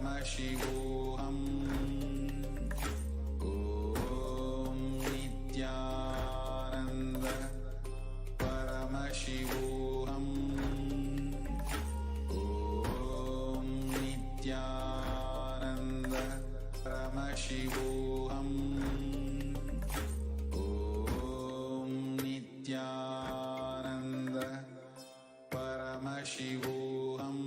Paramashivoham. Om Nithyananda Paramashivoham. Om Nithyananda Paramashivoham. Om Nithyananda Paramashivoham.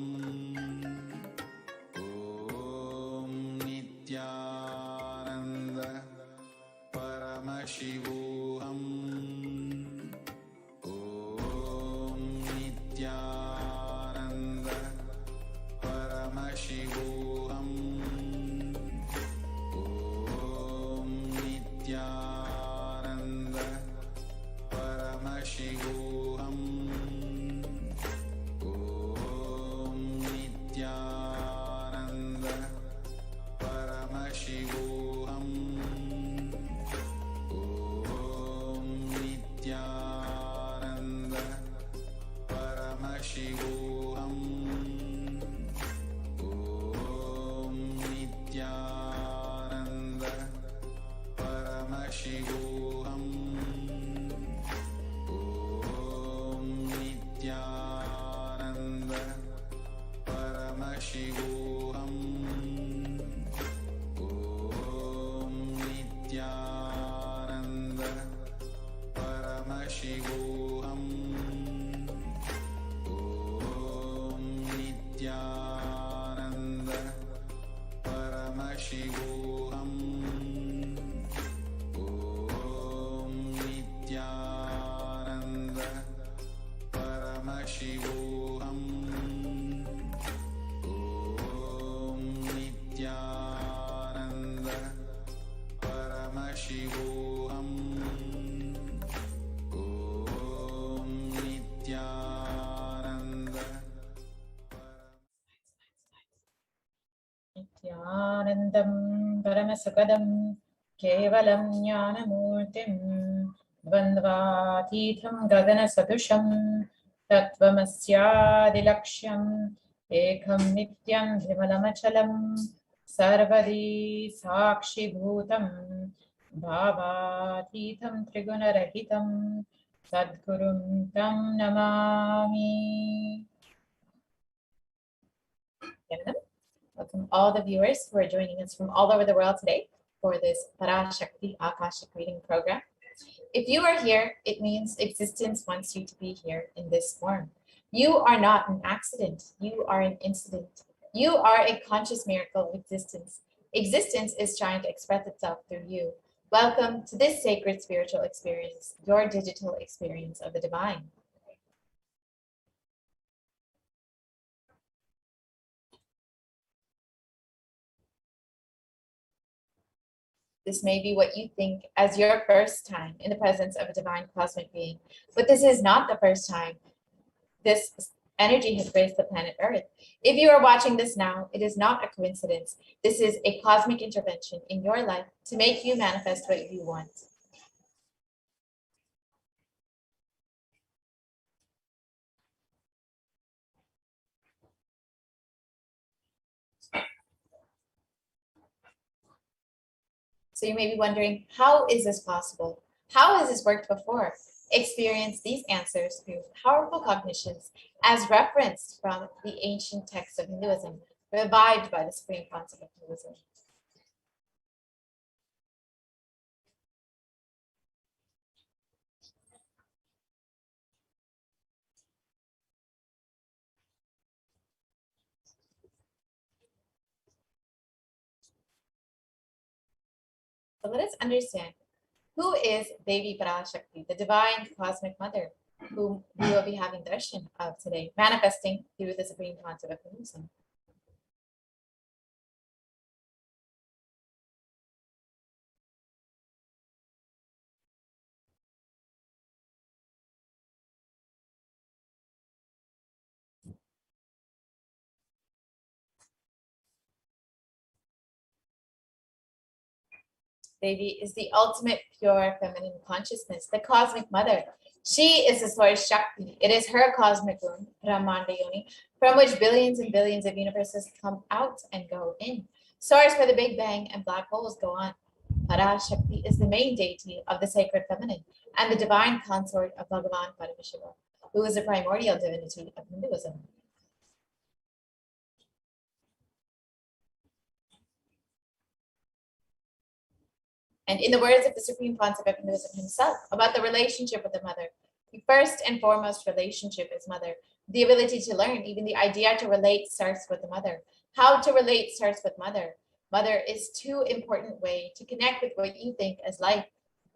Om Nithyananda Paramashivoham. Om Nithyananda Paramashivoham. Om Nithyananda Paramashivoham. Om Nithyananda Paramashivoham. Om Nithyananda Paramashivoham. Om Nithyananda Paramashivoham. Om Nithyananda Paramashivoham. Om Nithyananda Paramashivoham. Om Nithyananda Paramashivoham. Om Nithyananda Paramashivoham. Om Nithyananda Paramashivoham. Om Nithyananda Nithyanandam Paramasukadam Kevalam Jnanamurtim Dvandvatitham Gaganasadusham Tattvamasyadilaksham Ekam Nityam Vimalamachalam Sarvadi Sakshi Bhutam Bhavatitham Trigunarahitam Sadgurum Tam Namami. Welcome all the viewers who are joining us from all over the world today for this Parashakti Akashic reading program. If you are here, it means existence wants you to be here in this form. You are not an accident. You are an incident. You are a conscious miracle of existence. Existence is trying to express itself through you. Welcome to this sacred spiritual experience, your digital experience of the divine. This may be what you think as your first time in the presence of a divine cosmic being, but this is not the first time this energy has graced the planet Earth. If you are watching this now, it is not a coincidence. This is a cosmic intervention in your life to make you manifest what you want. So you may be wondering, how is this possible? How has this worked before? Experience these answers through powerful cognitions as referenced from the ancient texts of Hinduism, revived by the supreme concept of Hinduism. So let us understand, who is Devi Parashakti, the divine cosmic mother, whom we will be having darshan of today, manifesting through the supreme concept of Hinduism. Devi is the ultimate pure feminine consciousness, the cosmic mother. She is the source Shakti. It is her cosmic womb, Brahmanda Yoni, from which billions and billions of universes come out and go in. Source where the Big Bang and black holes go on. Parashakti is the main deity of the sacred feminine and the divine consort of Bhagavan Paramashivoham, who is the primordial divinity of Hinduism. And in the words of the Supreme Concept of Hinduism himself, about the relationship with the mother, the first and foremost relationship is mother. The ability to learn, even the idea to relate, starts with the mother. How to relate starts with mother. Mother is too important way to connect with what you think as life.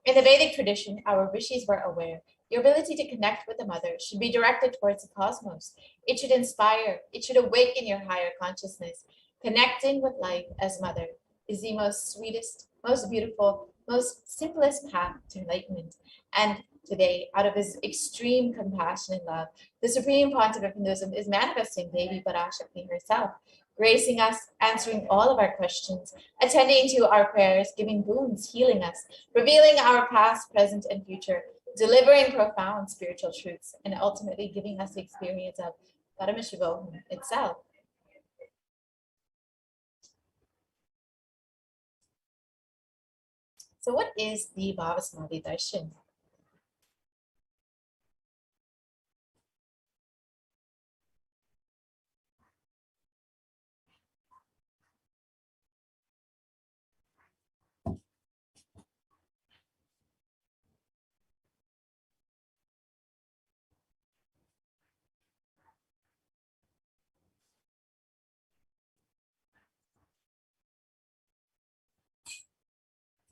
In the Vedic tradition, our rishis were aware your ability to connect with the mother should be directed towards the cosmos. It should inspire, it should awaken your higher consciousness. Connecting with life as mother is the most sweetest, most beautiful, most simplest path to enlightenment. And today, out of his extreme compassion and love, the Supreme Pontiff of Hinduism is manifesting Devi Parashakti herself, gracing us, answering all of our questions, attending to our prayers, giving boons, healing us, revealing our past, present, and future, delivering profound spiritual truths, and ultimately giving us the experience of Paramashivoham itself. So what is the Bhavasamadhi Darshan?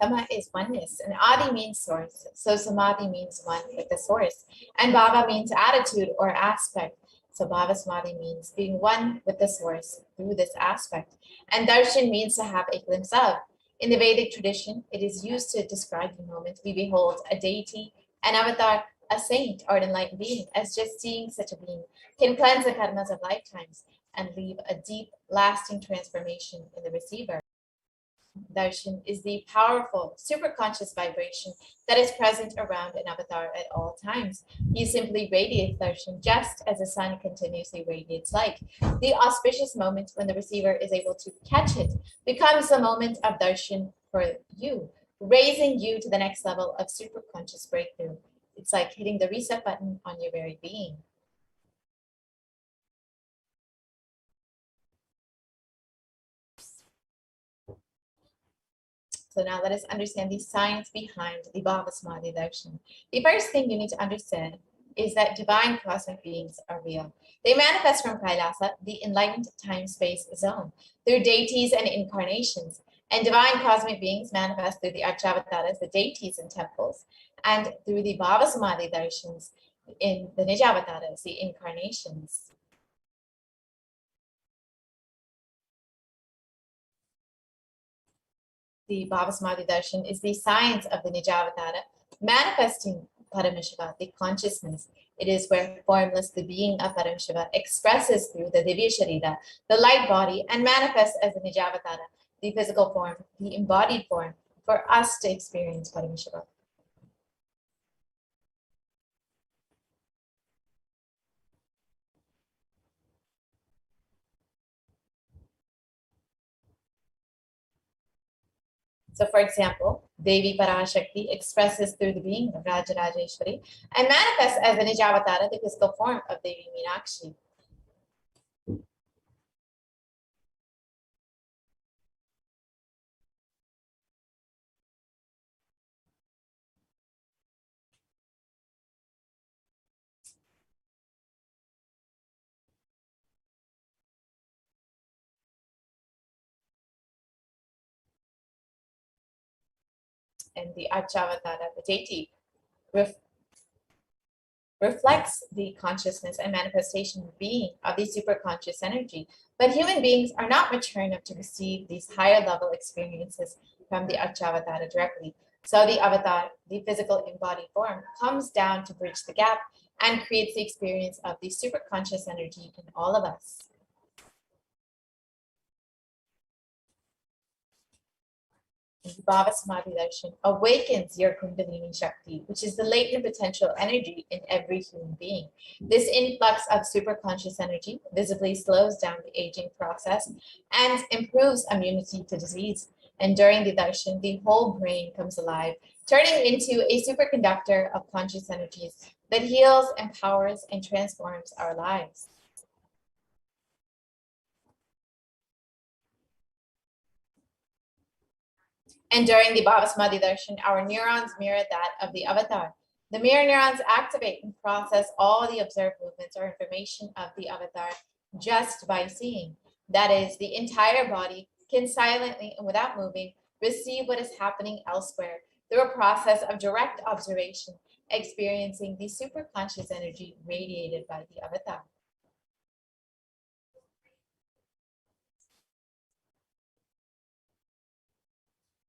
Sama is oneness, and Adi means source. So Samadhi means one with the source. And Bhava means attitude or aspect. So Bhava Samadhi means being one with the source through this aspect. And Darshan means to have a glimpse of. In the Vedic tradition, it is used to describe the moment we behold a deity, an avatar, a saint, or an enlightened being, as just seeing such a being can cleanse the karmas of lifetimes and leave a deep, lasting transformation in the receiver. Darshan is the powerful, superconscious vibration that is present around an avatar at all times. He simply radiates darshan just as the sun continuously radiates light. The auspicious moment when the receiver is able to catch it becomes the moment of darshan for you, raising you to the next level of superconscious breakthrough. It's like hitting the reset button on your very being. So now let us understand the science behind the Bhavasamadhi Darshan. The first thing you need to understand is that divine cosmic beings are real. They manifest from Kailasa, the enlightened time-space zone, through deities and incarnations. And divine cosmic beings manifest through the Archavataras, the deities in temples, and through the Bhavasamadhi Darshans in the Nijavataras, the incarnations. The Bhavasamadhi Darshan is the science of the Nijavatara, manifesting Paramashiva, the consciousness. It is where formless, the being of Paramashiva, expresses through the Divya Sharira, the light body, and manifests as the Nijavatara, the physical form, the embodied form, for us to experience Paramashiva. So, for example, Devi Parashakti expresses through the being of Rajarajeshwari and manifests as the Nijavatara, the physical form of Devi Meenakshi. And the Archavatara, the deity, reflects the consciousness and manifestation being of the superconscious energy. But human beings are not mature enough to receive these higher level experiences from the Archavatara directly. So the avatar, the physical embodied form, comes down to bridge the gap and creates the experience of the superconscious energy in all of us. Bhava Samadhi Darshan awakens your Kundalini Shakti, which is the latent potential energy in every human being. This influx of superconscious energy visibly slows down the aging process and improves immunity to disease. And during the darshan, the whole brain comes alive, turning into a superconductor of conscious energies that heals, empowers, and transforms our lives. And during the Bhavasamadhi darshan, our neurons mirror that of the avatar. The mirror neurons activate and process all the observed movements or information of the avatar just by seeing. That is, the entire body can silently and without moving receive what is happening elsewhere through a process of direct observation, experiencing the superconscious energy radiated by the avatar.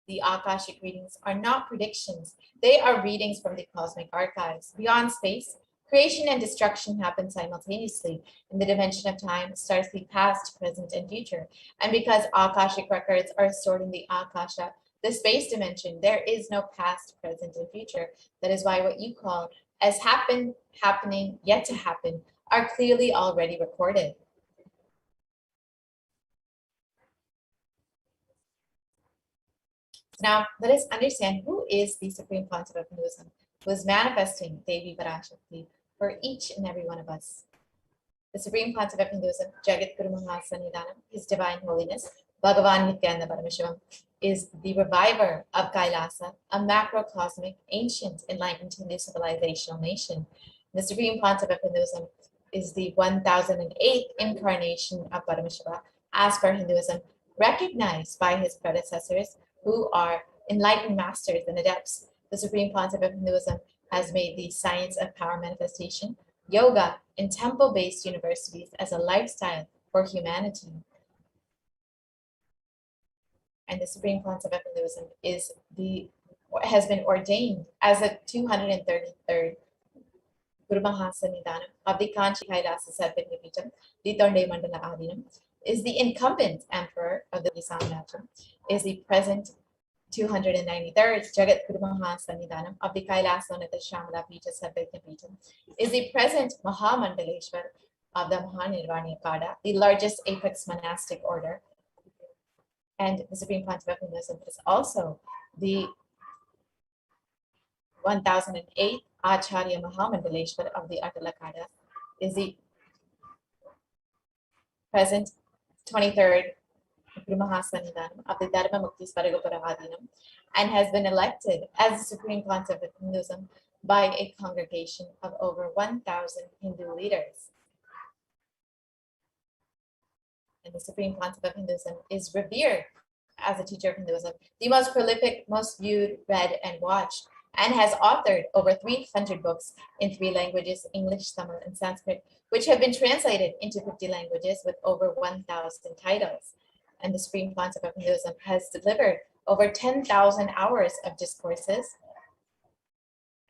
The Akashic readings are not predictions. They are readings from the cosmic archives. Beyond space, creation and destruction happen simultaneously. In the dimension of time starts the past, present, and future. And because Akashic records are stored in the Akasha, the space dimension, there is no past, present, and future. That is why what you call as happened, happening, yet to happen are clearly already recorded. Now, let us understand who is the Supreme Concept of Hinduism, who is manifesting Devi Parashakti for each and every one of us. The Supreme Concept of Hinduism, Jagat Guru Mahasannidhanam, His Divine Holiness, Bhagavan Nithyananda Paramashivam, is the reviver of Kailasa, a macrocosmic, ancient, enlightened Hindu civilizational nation. The Supreme Concept of Hinduism is the 1008th incarnation of Paramashiva, as per Hinduism, recognized by his predecessors, who are enlightened masters and adepts. The Supreme Concept of Hinduism has made the science of power manifestation, yoga, and temple-based universities as a lifestyle for humanity. And the Supreme Concept of Hinduism has been ordained as the 233rd Guru Mahasannidhanam of the Kanchi Kailasa Sarvagyapitam, the Tonde Mandala Adinam, is the incumbent emperor of the Samrajam, is the present 293rd Jagat Guru Mahasannidhanam of the Kailasonata Shamala Pita Sarvagyapitam, is the present Mahamandaleshwar of the Mahanirvani Pada, the largest apex monastic order. And the Supreme Concept of Hinduism is also the 1008th Acharya Mahamandaleshwar of the Atalakada, is the present 23rd Guru Mahasannidhanam of the Dharma Mukti Sparagopara Adinam, and has been elected as the Supreme Concept of Hinduism by a congregation of over 1,000 Hindu leaders. And the Supreme Concept of Hinduism is revered as a teacher of Hinduism, the most prolific, most viewed, read, and watched, and has authored over 300 books in 3 languages, English, Tamil, and Sanskrit, which have been translated into 50 languages with over 1,000 titles. And the Supreme Concept of Hinduism has delivered over 10,000 hours of discourses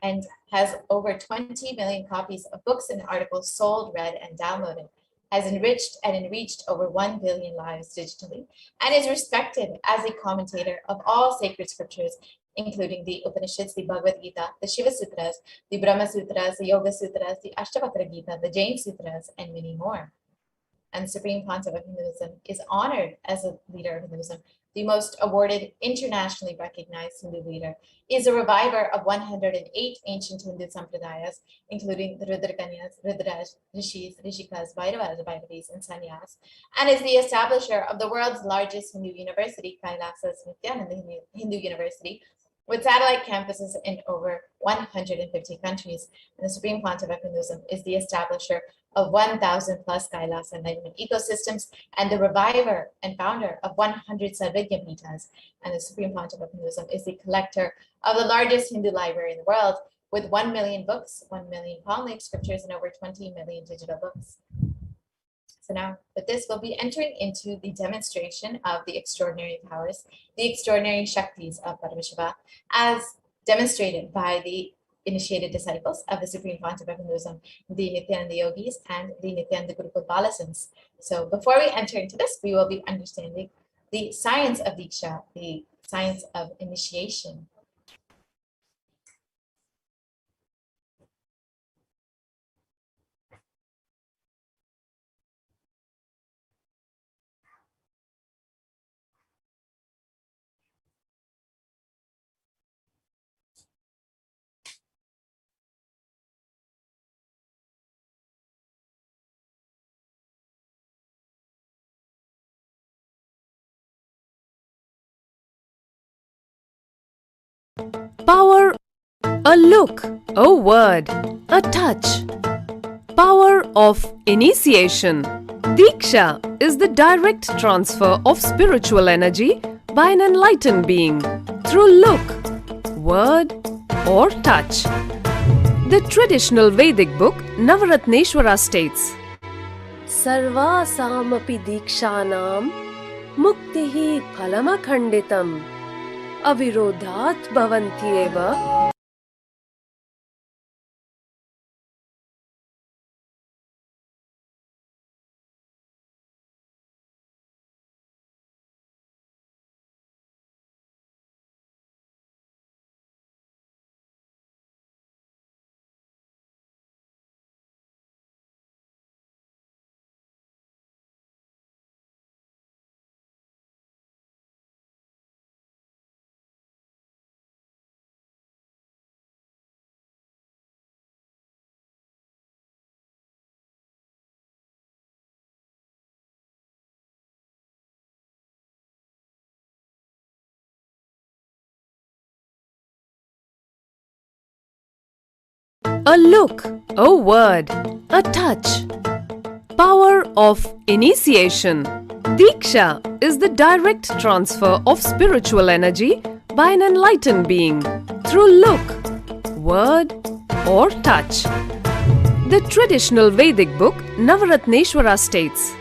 and has over 20 million copies of books and articles sold, read, and downloaded, has enriched and enriched over 1 billion lives digitally, and is respected as a commentator of all sacred scriptures, including the Upanishads, the Bhagavad Gita, the Shiva Sutras, the Brahma Sutras, the Yoga Sutras, the Ashtavakra Gita, the Jain Sutras, and many more. And the Supreme Concept of Hinduism is honored as a leader of Hinduism. The most awarded, internationally recognized Hindu leader, is a reviver of 108 ancient Hindu sampradayas, including the Rudrakanyas, Rudraj, Rishis, Rishikas, Bhairavas, Bhairavis, and Sannyas, and is the establisher of the world's largest Hindu university, Kailasas Nithyananda Hindu University, with satellite campuses in over 150 countries. And the Supreme Concept of Hinduism is the establisher of 1,000 plus Kailasa enlightenment ecosystems, and the reviver and founder of 100 Sarvagyapitas. And the Supreme Concept of Hinduism is the collector of the largest Hindu library in the world, with 1 million books, 1 million palm-leaf scriptures, and over 20 million digital books. So now, with this, we'll be entering into the demonstration of the extraordinary powers, the extraordinary Shaktis of Paramashiva, as demonstrated by the initiated disciples of the Supreme Concept of Hinduism, the Nithyananda Yogis and the Nithyananda Gurukul Balasans. So before we enter into this, we will be understanding the science of Diksha, the science of initiation. Power, a look, a word, a touch. Power of initiation. Diksha is the direct transfer of spiritual energy by an enlightened being through look, word, or touch. The traditional Vedic book Navaratneshwara states, Sarvasamapi Dikshanam Muktihi Phalamakhanditam Avirodhat Bhavantyeva. A look, a word, a touch. Power of initiation. Diksha is the direct transfer of spiritual energy by an enlightened being through look, word, or touch. The traditional Vedic book Navaratneshwara states,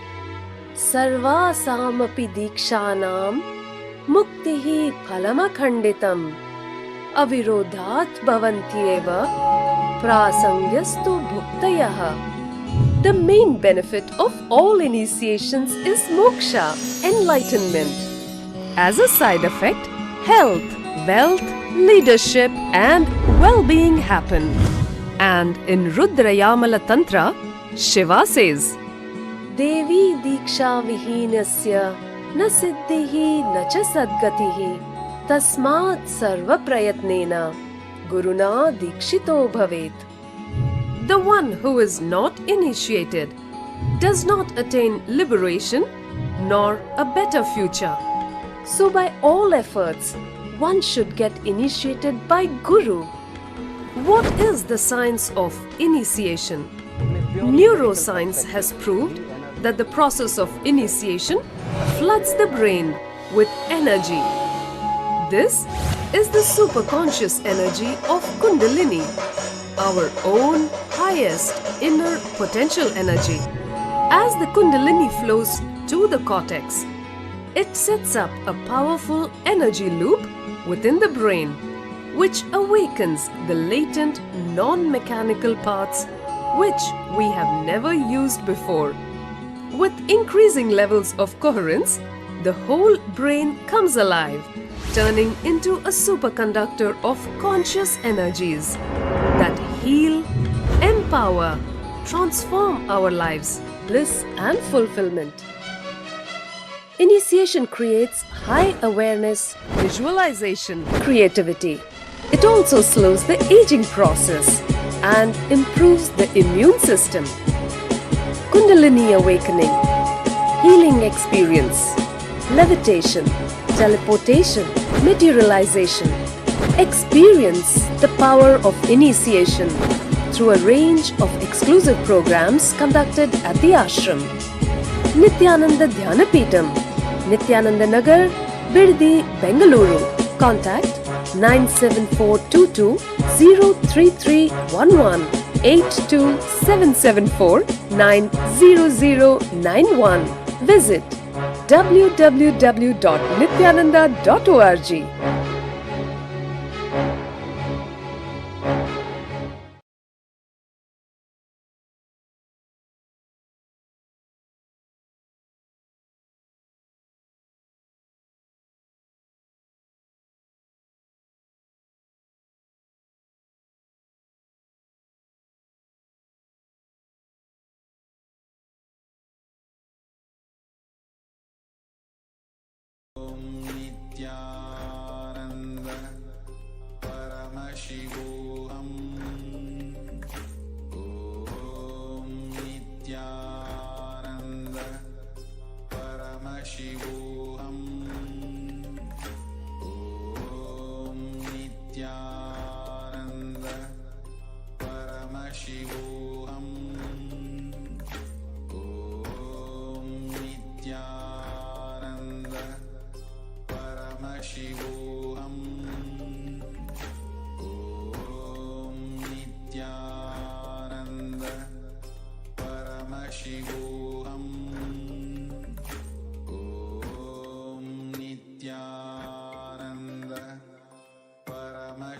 Sarvasamapi Dikshanam Muktihi Phalamakhanditam Avirodhat Bhavantyeva Prasangyastu Bhuktayaha. The main benefit of all initiations is moksha, enlightenment. As a side effect, health, wealth, leadership and well-being happen. And in Rudrayamala Tantra, Shiva says, Devi Diksha Vihinasya Na Siddhihi Na Cha Sadgatihi Tasmat Sarva Prayatnena Guruna Dikshito Bhavet. The one who is not initiated does not attain liberation nor a better future. So by all efforts, one should get initiated by Guru. What is the science of initiation? Neuroscience has proved that the process of initiation floods the brain with energy. This is the superconscious energy of Kundalini, our own highest inner potential energy. As the Kundalini flows to the cortex, it sets up a powerful energy loop within the brain, which awakens the latent non-mechanical parts which we have never used before. With increasing levels of coherence, the whole brain comes alive, turning into a superconductor of conscious energies that heal, empower, transform our lives, bliss and fulfillment. Initiation creates high awareness, visualization, creativity. It also slows the aging process and improves the immune system. Kundalini awakening, healing experience, levitation, teleportation, materialization. Experience the power of initiation through a range of exclusive programs conducted at the ashram. Nithyananda Dhyanapitham, Nithyananda Nagar, Birdi, Bengaluru. Contact 97422 03311 82774 90091. Visit www.nithyananda.org.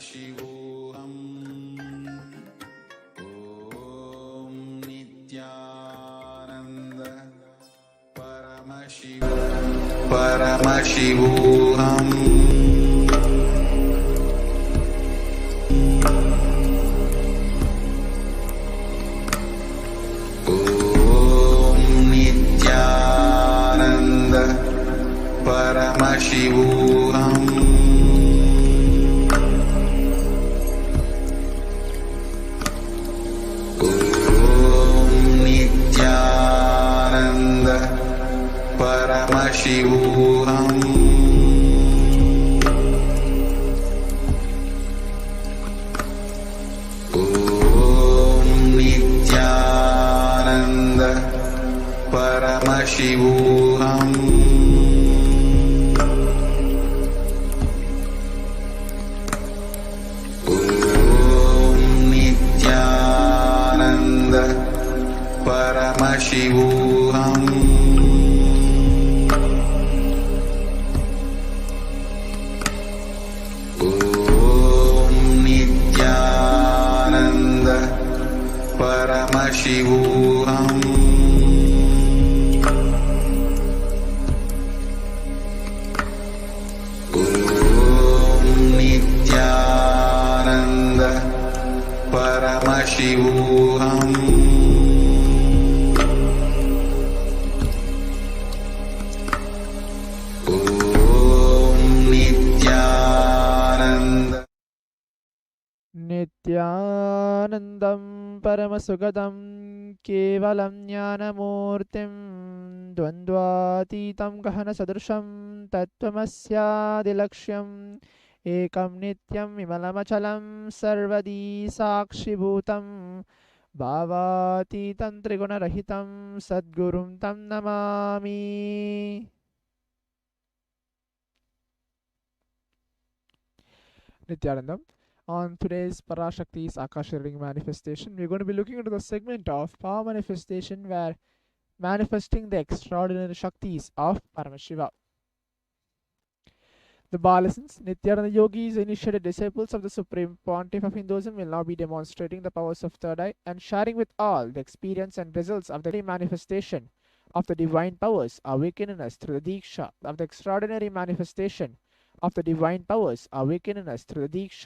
Paramashivoham. Om Nithyananda Paramashivoham. Om Nithyananda Paramashivoham. Paramashivoham. Om Nithyananda Paramashivoham. Om Nithyananda Paramashivoham. Paramashivoham. Om Nithyananda Paramashivoham. Om Nithyananda Nithyanandam Paramasukadam Kevalam Jnanamurtim Dvandvatitam Gahana Sadrusham Tattvamasyaadilaksham Ekam Nityam Vimalamachalam Sarvadi Sakshibhutam Bhavatitam Trigunarahitam Sadgurum Tam Namami. Nithyanandam. On today's Parashakti's Akashic reading manifestation, we're going to be looking into the segment of power manifestation where manifesting the extraordinary Shaktis of Paramashiva. The Balasans, Nityananda yogis, initiated disciples of the Supreme Pontiff of Hinduism, will now be demonstrating the powers of Third Eye and sharing with all the experience and results of the manifestation of the divine powers awakened in us through the Diksha, of the extraordinary manifestation of the divine powers awakened in us through the Diksha